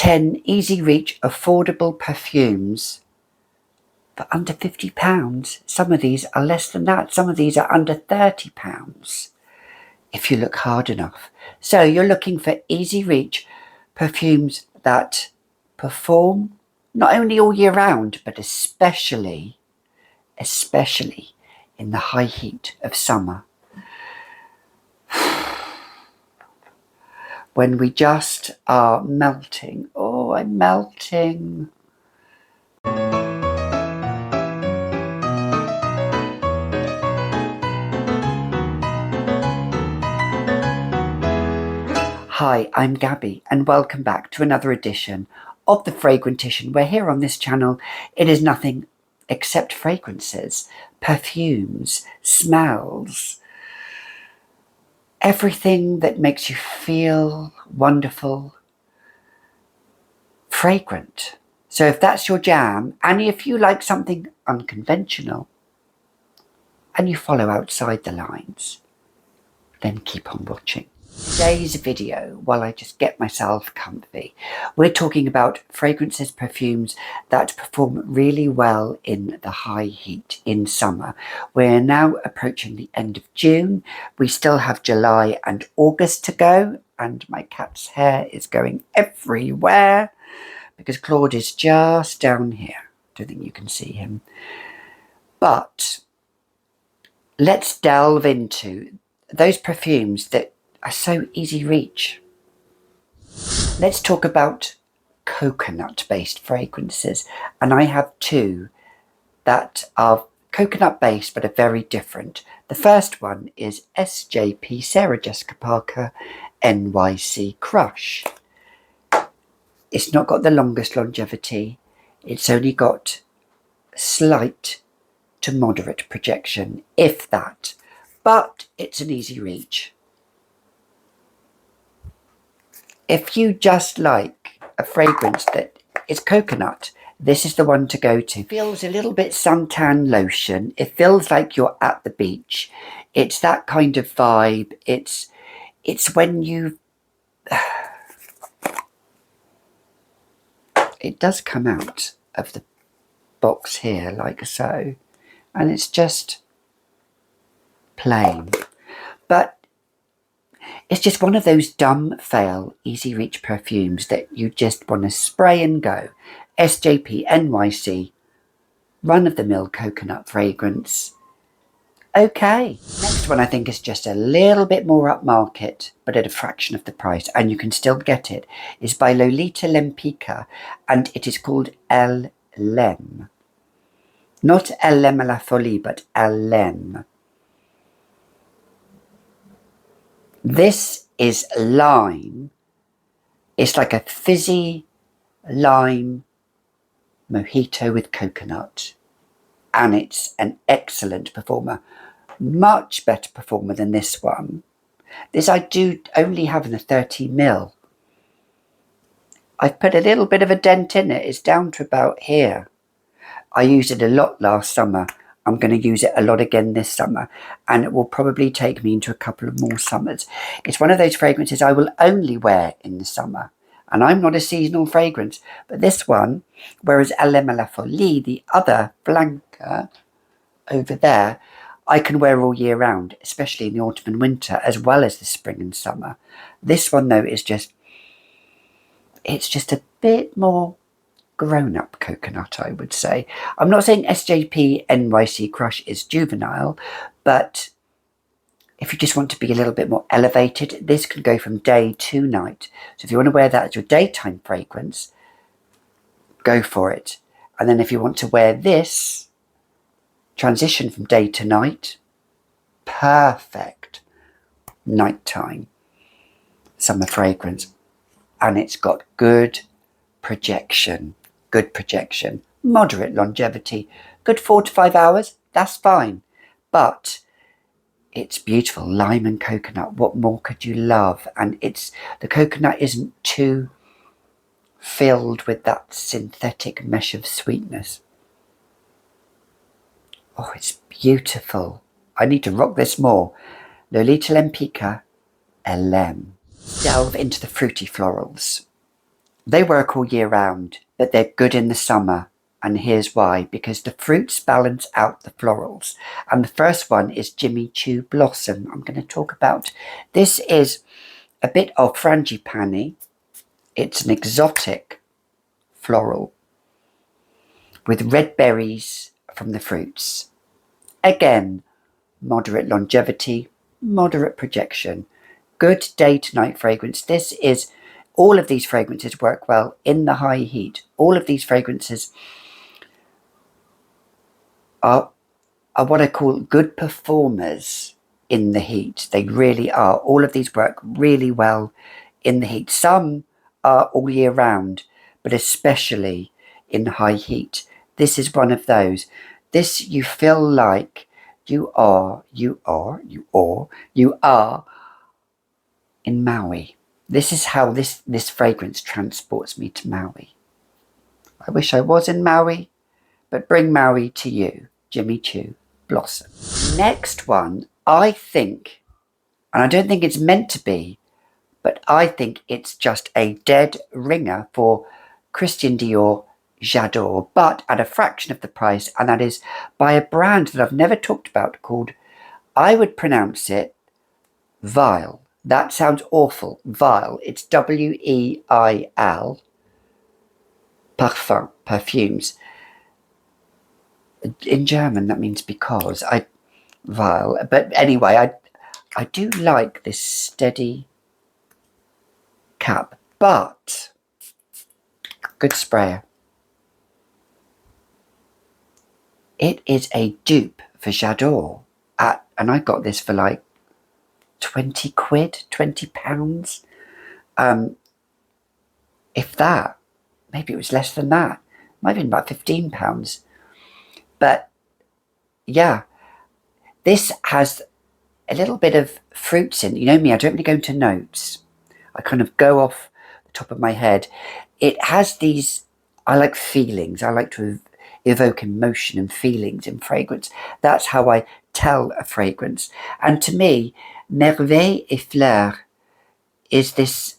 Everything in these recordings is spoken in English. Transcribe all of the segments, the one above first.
10 easy reach affordable perfumes for under £50. Some of these are less than that. Some of these are under £30 if you look hard enough. So you're looking for easy reach perfumes that perform not only all year round, but especially in the high heat of summer, when we just are melting. Oh, I'm melting. Hi, I'm Gabby and welcome back to another edition of the Fragrantician, where here on this channel it is nothing except fragrances, perfumes, smells, everything that makes you feel wonderful, fragrant. So if that's your jam, and if you like something unconventional and you follow outside the lines, then keep on watching. Today's video, while I just get myself comfy, we're talking about fragrances, perfumes that perform really well in the high heat in summer. We're now approaching the end of June. We still have July and August to go, and my cat's hair is going everywhere because Claude is just down here. Don't think you can see him. But let's delve into those perfumes that are so easy reach. Let's talk about coconut-based fragrances, and I have two that are coconut-based but are very different. The first one is SJP Sarah Jessica Parker NYC Crush. It's not got the longest longevity. It's only got slight to moderate projection, if that, but it's an easy reach. If you just like a fragrance that is coconut, this is the one to go to. It feels a little bit suntan lotion. It feels like you're at the beach. It's that kind of vibe. It's when you... It does come out of the box here like so, and it's just plain. But it's just one of those dumb, fail, easy reach perfumes that you just want to spray and go. SJP NYC, run-of-the-mill coconut fragrance. Okay. Next one I think is just a little bit more upmarket, but at a fraction of the price, and you can still get it, is by Lolita Lempicka, and it is called Elle. Not Elle à la folie, but Elle. This is lime. It's like a fizzy lime mojito with coconut. And it's an excellent performer. Much better performer than this one. This I do only have in a 30ml. I've put a little bit of a dent in it. It's down to about here. I used it a lot last summer. I'm going to use it a lot again this summer, and it will probably take me into a couple of more summers. It's one of those fragrances I will only wear in the summer, and I'm not a seasonal fragrance, but this one, whereas Elle à la folie, the other blanca over there, I can wear all year round, especially in the autumn and winter, as well as the spring and summer. This one, though, is just, it's just a bit more grown-up coconut, I would say. I'm not saying SJP NYC Crush is juvenile, but if you just want to be a little bit more elevated, this can go from day to night. So if you want to wear that as your daytime fragrance, go for it. And then if you want to wear this, transition from day to night, perfect nighttime summer fragrance. And it's got good projection. Good projection, moderate longevity, good 4 to 5 hours, that's fine. But it's beautiful, lime and coconut, what more could you love? And the coconut isn't too filled with that synthetic mesh of sweetness. Oh, it's beautiful. I need to rock this more. Lolita Lempicka Elle. Delve into the fruity florals. They work all year round, but they're good in the summer. And here's why, because the fruits balance out the florals. And the first one is Jimmy Choo Blossom. I'm going to talk about, this is a bit of frangipani. It's an exotic floral with red berries from the fruits. Again, moderate longevity, moderate projection, good day to night fragrance. This is, all of these fragrances work well in the high heat. All of these fragrances are what I call good performers in the heat. They really are. All of these work really well in the heat. Some are all year round, but especially in high heat. This is one of those. This, you feel like you are in Maui. This is how this fragrance transports me to Maui. I wish I was in Maui, but bring Maui to you. Jimmy Choo Blossom. Next one, I think, and I don't think it's meant to be, but I think it's just a dead ringer for Christian Dior J'adore, but at a fraction of the price, and that is by a brand that I've never talked about called, I would pronounce it Weil. That sounds awful. Weil. It's W-E-I-L. Perfumes. In German, that means because. Weil. But anyway, I do like this steady cap, but good sprayer. It is a dupe for J'adore, and I got this for like 20 quid, 20 pounds. If that, maybe it was less than that. Might have been about 15 pounds. But yeah, this has a little bit of fruits in. You know me, I don't really go into notes. I kind of go off the top of my head. It has these, I like feelings. I like to evoke emotion and feelings in fragrance. That's how I tell a fragrance. And to me, Merveilles et Fleures is this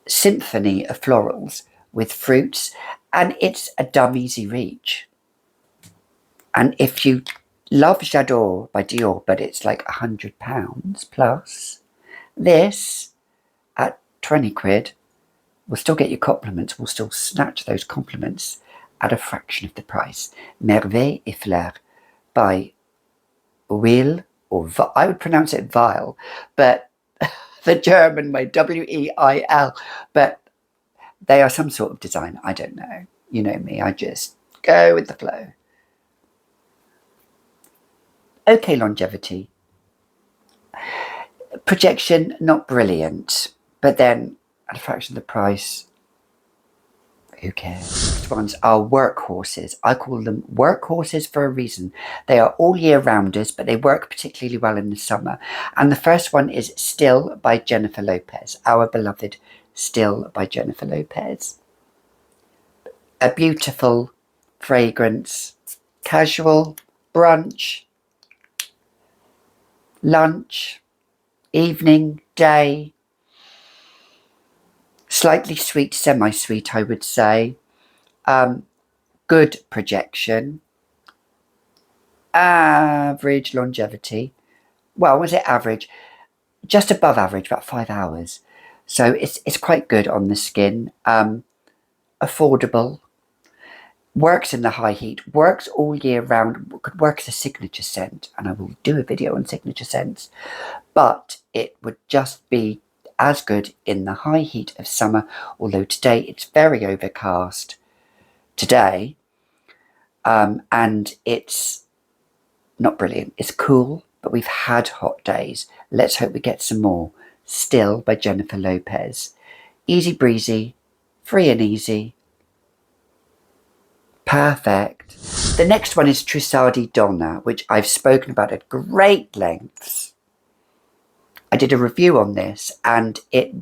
symphony of florals with fruits, and it's a dumb easy reach. And if you love J'adore by Dior, but it's like £100 plus, this at 20 quid will still get you compliments, will still snatch those compliments at a fraction of the price. Merveilles et Fleures by Weil, or I would pronounce it Weil, but the German way, W-E-I-L, but they are some sort of design. I don't know. You know me, I just go with the flow. Okay, longevity. Projection, not brilliant, but then at a fraction of the price, who cares? Next ones are workhorses. I call them workhorses for a reason. They are all year rounders, but they work particularly well in the summer. And the first one is Still by Jennifer Lopez, our beloved Still by Jennifer Lopez. A beautiful fragrance, casual, brunch, lunch, evening, day, slightly sweet, semi-sweet, I would say. Good projection. Average longevity. Well, was it average? Just above average, about 5 hours. So it's quite good on the skin. Affordable. Works in the high heat. Works all year round. Could work as a signature scent. And I will do a video on signature scents. But it would just be as good in the high heat of summer, although today it's very overcast today, and it's not brilliant. It's cool, but we've had hot days. Let's hope we get some more. Still by Jennifer Lopez. Easy breezy, free and easy, perfect. The next one is Trussardi Donna, which I've spoken about at great lengths. I did a review on this, and it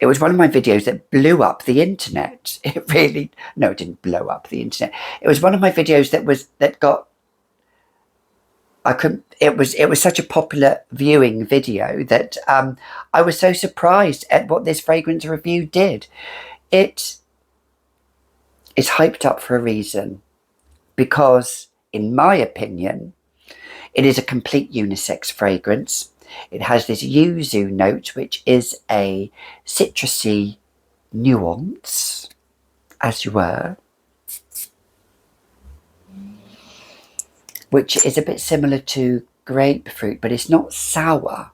was one of my videos that blew up the internet. It really, no, it didn't blow up the internet. It was one of my videos that got it was such a popular viewing video that I was so surprised at what this fragrance review did. It is hyped up for a reason, because in my opinion, it is a complete unisex fragrance. It has this yuzu note, which is a citrusy nuance, as you were, which is a bit similar to grapefruit, but it's not sour.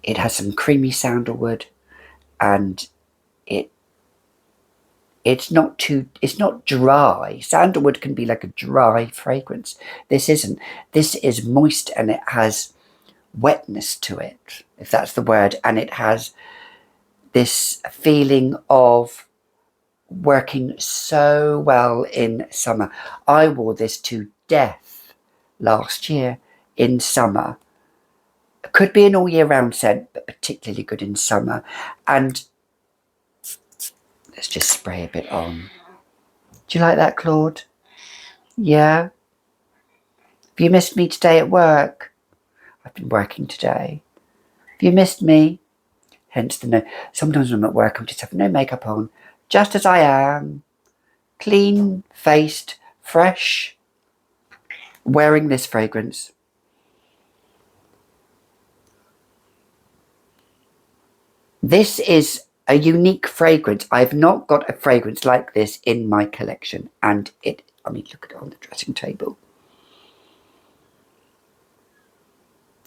It has some creamy sandalwood, and it's not dry. Sandalwood can be like a dry fragrance. This isn't. This is moist, and it has wetness to it, if that's the word, and it has this feeling of working so well in summer. I wore this to death last year in summer. It could be an all year round scent, but particularly good in summer. And let's just spray a bit on. Do you like that, Claude? Yeah? Have you missed me today at work? I've been working today. Have you missed me? Hence the no. Sometimes when I'm at work, I'm just having no makeup on, just as I am, clean faced, fresh, wearing this fragrance. This is a unique fragrance. I've not got a fragrance like this in my collection, and I mean, look at it on the dressing table.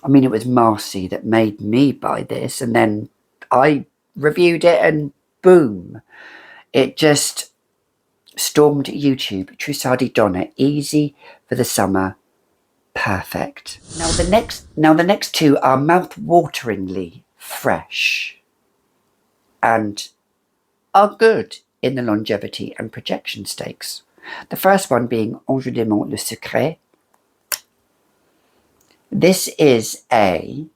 I mean, it was Marcy that made me buy this, and then I reviewed it, and boom, it just stormed YouTube. Trussardi Donna, easy for the summer, perfect. Now the next two are mouth-wateringly fresh and are good in the longevity and projection stakes. The first one being Ange démon le secret. This is a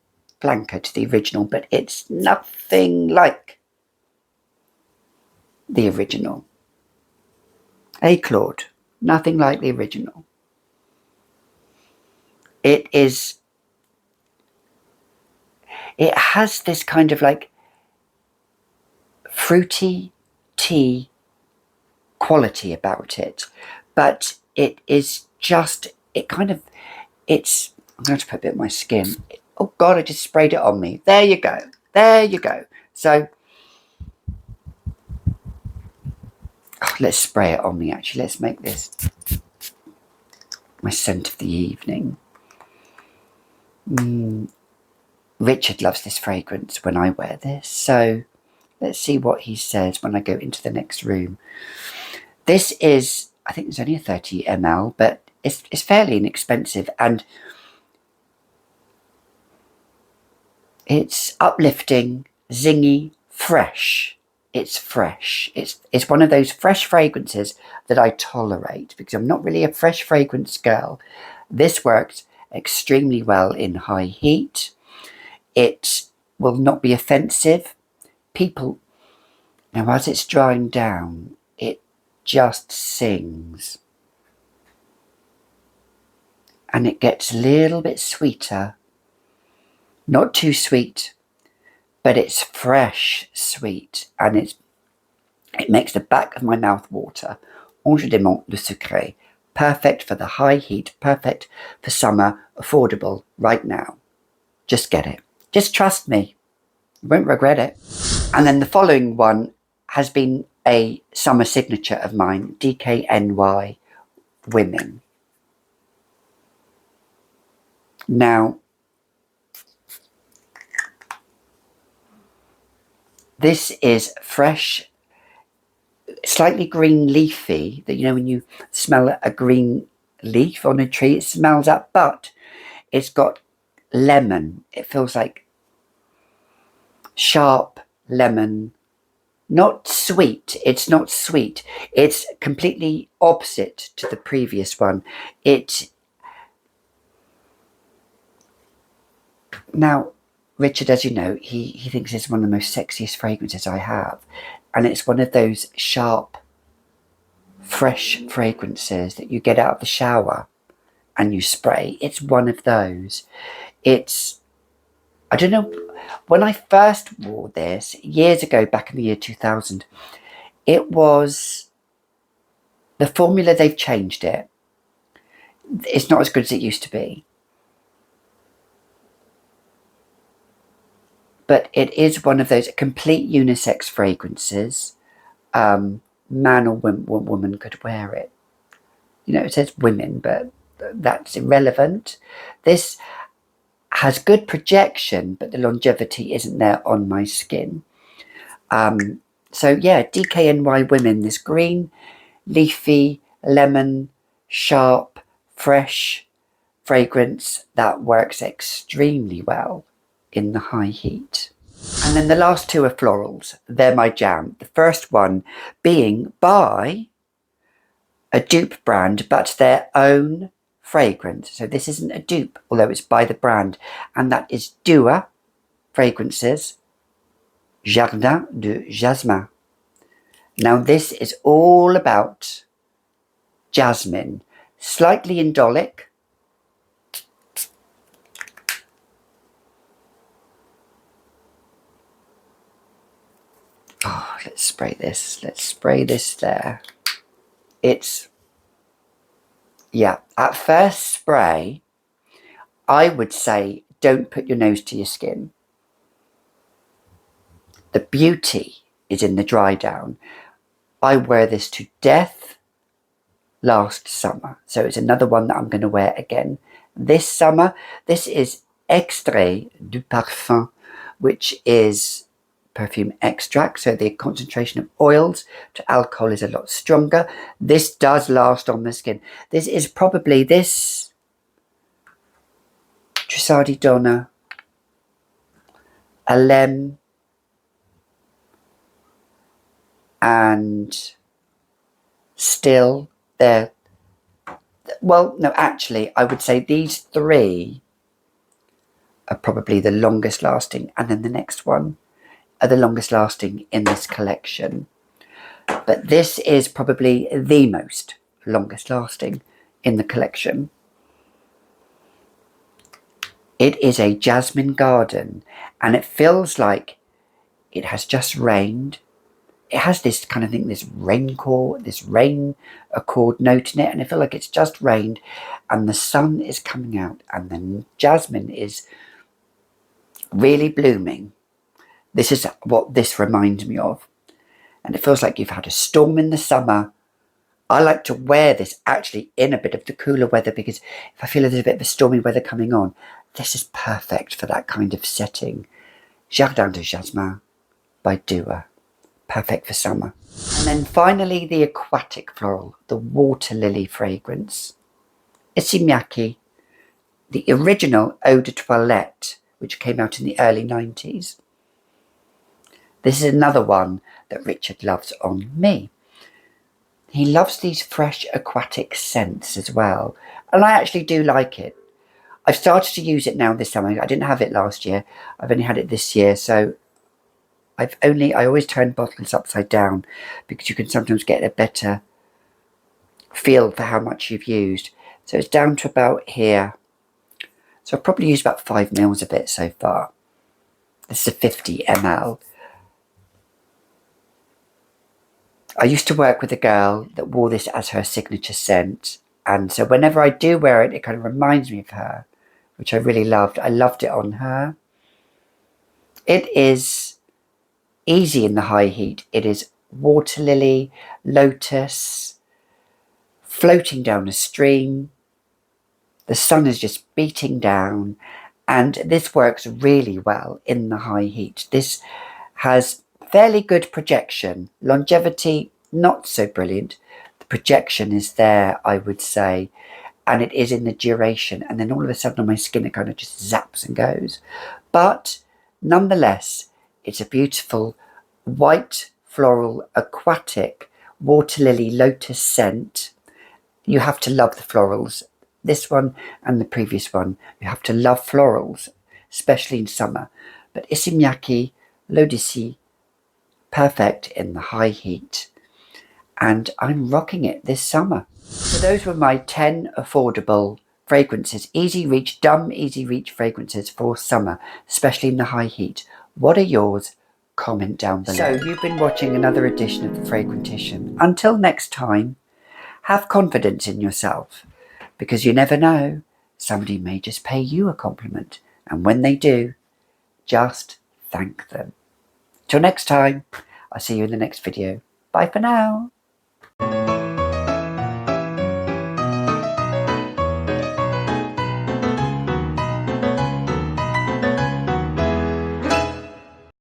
blanca to the original, but it's nothing like the original. Hey, Claude, nothing like the original. It has this kind of like fruity tea quality about it, but it is just, I'm going to put a bit of my skin. Oh God, I just sprayed it on me. There you go. There you go. So, let's spray it on me actually. Let's make this my scent of the evening. Richard loves this fragrance when I wear this. So, let's see what he says when I go into the next room. This is, I think it's only a 30 ml, but it's fairly inexpensive, and it's uplifting, zingy, fresh. It's fresh. It's one of those fresh fragrances that I tolerate because I'm not really a fresh fragrance girl. This works extremely well in high heat. It will not be offensive. People, now as it's drying down, it just sings. And it gets a little bit sweeter. Not too sweet, but it's fresh sweet, and it makes the back of my mouth water. Ange démon le secret. Perfect for the high heat, perfect for summer, affordable right now. Just get it. Just trust me. You won't regret it. And then the following one has been a summer signature of mine, DKNY Women. Now, this is fresh, slightly green leafy, that, you know, when you smell a green leaf on a tree, it smells that, but it's got lemon. It feels like sharp lemon, not sweet. It's not sweet. It's completely opposite to the previous one. Now, Richard, as you know, he thinks it's one of the most sexiest fragrances I have. And it's one of those sharp, fresh fragrances that you get out of the shower and you spray. It's one of those. It's, I don't know, when I first wore this years ago, back in the year 2000, it was, the formula, they've changed it. It's not as good as it used to be. But it is one of those complete unisex fragrances. Man or woman could wear it. You know, it says women, but that's irrelevant. This has good projection, but the longevity isn't there on my skin. So yeah, DKNY Women, this green, leafy, lemon, sharp, fresh fragrance that works extremely well in the high heat. And then the last two are florals. They're my jam. The first one being by a dupe brand, but their own fragrance. So this isn't a dupe, although it's by the brand, and that is Dua Fragrances Jardins de Jasmin. Now this is all about jasmine, slightly indolic. Oh, let's spray this. Let's spray this there. It's, yeah, at first spray, I would say don't put your nose to your skin. The beauty is in the dry down. I wear this to death last summer. So it's another one that I'm going to wear again this summer. This is Extrait du Parfum, which is perfume extract, so the concentration of oils to alcohol is a lot stronger. This does last on the skin. This is probably this Trussardi Donna, Elle, and Still. There, well, no, actually I would say these three are probably the longest lasting, and then the next one are the longest lasting in this collection. But this is probably the most longest lasting in the collection. It is a jasmine garden, and it feels like it has just rained. It has this kind of thing, this rain accord note in it, and I feel like it's just rained and the sun is coming out and the jasmine is really blooming. This is what this reminds me of. And it feels like you've had a storm in the summer. I like to wear this actually in a bit of the cooler weather, because if I feel there's a bit of a stormy weather coming on, this is perfect for that kind of setting. Jardins de Jasmin by Dua. Perfect for summer. And then finally the aquatic floral, the water lily fragrance. Issey Miyske, the original Eau de Toilette, which came out in the early 90s. This is another one that Richard loves on me. He loves these fresh aquatic scents as well, and I actually do like it. I've started to use it now this summer. I didn't have it last year. I've only had it this year, so I always turn bottles upside down, because you can sometimes get a better feel for how much you've used. So it's down to about here. So I've probably used about 5 mils of it so far. This is a 50 ml. I used to work with a girl that wore this as her signature scent, and so whenever I do wear it, it kind of reminds me of her, which I really loved. I loved it on her. It is easy in the high heat. It is water lily, lotus, floating down a stream. The sun is just beating down, and this works really well in the high heat. This has fairly good projection. Longevity, not so brilliant. The projection is there, I would say, and it is in the duration, and then all of a sudden on my skin it kind of just zaps and goes. But nonetheless, it's a beautiful white floral aquatic water lily lotus scent. You have to love the florals. This one and the previous one, you have to love florals, especially in summer. But Issey Miyske, L'Odyssée, perfect in the high heat, and I'm rocking it this summer. So those were my 10 affordable fragrances, easy reach, dumb easy reach fragrances for summer, especially in the high heat. What are yours? Comment down below. So you've been watching another edition of the Fragrantician. Until next time, have confidence in yourself, because you never know, somebody may just pay you a compliment, and when they do, just thank them. Till next time, I'll see you in the next video. Bye for now.